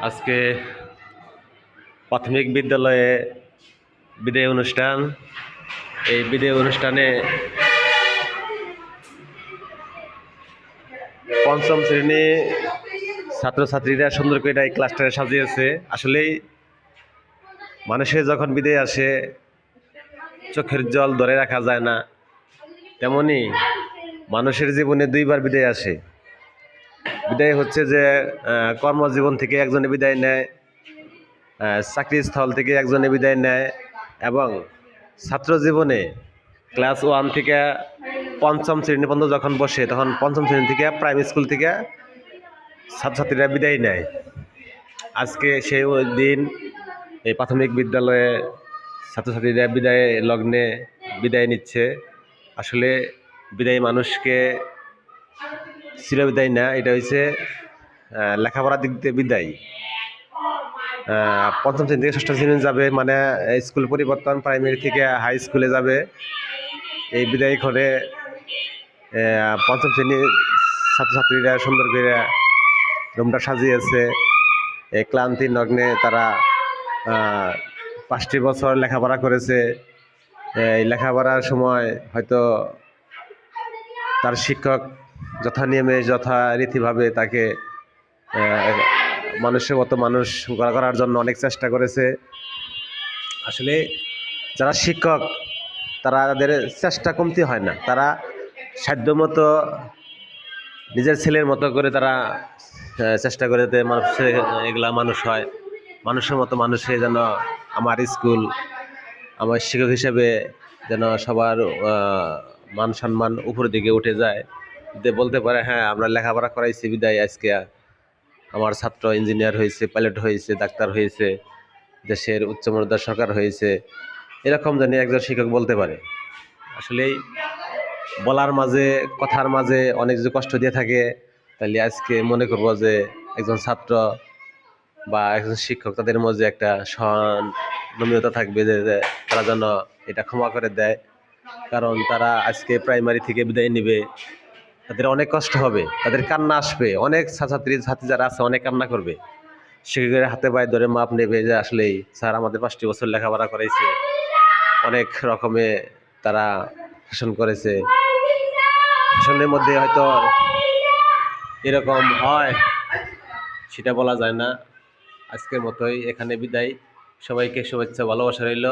আজকে প্রাথমিক বিদ্যালয়ে বিদায় অনুষ্ঠান। এই বিদায় অনুষ্ঠানে পঞ্চম শ্রেণী ছাত্রছাত্রীরা সুন্দর করে এই ক্লাসটা সাজিয়েছে। আসলেই মানুষের যখন বিদায় আসে চোখের জল ধরে রাখা যায় না, তেমনি মানুষের জীবনে দুইবার বিদায় আসে। বিদায় হচ্ছে যে কর্মজীবন থেকে একজনে বিদায় নেয়, চাকরির স্থল থেকে একজনে বিদায় নেয়, এবং ছাত্র জীবনে ক্লাস 1 থেকে পঞ্চম শ্রেণী পর্যন্ত যখন বসে তখন পঞ্চম শ্রেণী থেকে প্রাইমারি স্কুল থেকে ছাত্রছাত্রীরা বিদায় নেয়। আজকে সেই দিন এই প্রাথমিক বিদ্যালয়ে ছাত্রছাত্রীরা বিদায় লগ্নে বিদায় নিচ্ছে। আসলে বিদায় মানুষকে চিরবিদায় না, এটা হচ্ছে লেখাপড়ার দিক দিয়ে বিদায়। পঞ্চম শ্রেণী থেকে ষষ্ঠ শ্রেণী যাবে, মানে স্কুল পরিবর্তন, প্রাইমারি থেকে হাই স্কুলে যাবে। এই বিদায় করে পঞ্চম শ্রেণীর ছাত্রছাত্রীরা সুন্দর করে রুমটা সাজিয়েছে। এই ক্লান্তি লগ্নে তারা 5টি বছর লেখাপড়া করেছে। এই লেখাপড়ার সময় হয়তো তার শিক্ষক যথানিয়মে যথারীতিভাবে তাকে মানুষের মতো মানুষ গড়া করার জন্য অনেক চেষ্টা করেছে। আসলে যারা শিক্ষক তাদের চেষ্টা কমতি হয় না, তারা সাধ্যমতো নিজের ছেলের মতো করে তারা চেষ্টা করে মানুষের এগুলা মানুষ হয়, মানুষের মতো মানুষে যেন আমার স্কুল, আমার শিক্ষক হিসেবে যেন সবার মান সম্মান উপরের দিকে উঠে যায়, বলতে পারে হ্যাঁ আমরা লেখাপড়া করাইছি বিদায় আজকে আমার ছাত্র ইঞ্জিনিয়ার হয়েছে, পাইলট হয়েছে, ডাক্তার হয়েছে, দেশের উচ্চমর্যাদার সরকার হয়েছে, এরকম জানি একজন শিক্ষক বলতে পারে। আসলেই বলার মাঝে, কথার মাঝে অনেক যদি কষ্ট দিয়ে থাকে, তাহলে আজকে মনে করব যে একজন ছাত্র বা একজন শিক্ষক তাদের মধ্যে একটা সহনমীয়তা থাকবে, যে তারা যেন এটা ক্ষমা করে দেয়। কারণ তারা আজকে প্রাইমারি থেকে বিদায় নেবে, তাদের অনেক কষ্ট হবে, তাদের কান্না আসবে, অনেক ছাত্রী যারা আছে অনেক কান্না করবে। শিক্ষকের হাতে পায়ে ধরে মাপ নেবে যে আসলেই স্যার আমাদের 5টি বছর লেখাপড়া করাইছে, অনেক রকমে তারা শাসন করেছে। শাসনের মধ্যে হয়তো এরকম হয় সেটা বলা যায় না। আজকের মতোই এখানে বিদায়। সবাইকে শুভেচ্ছা, ভালোবাসা রইল।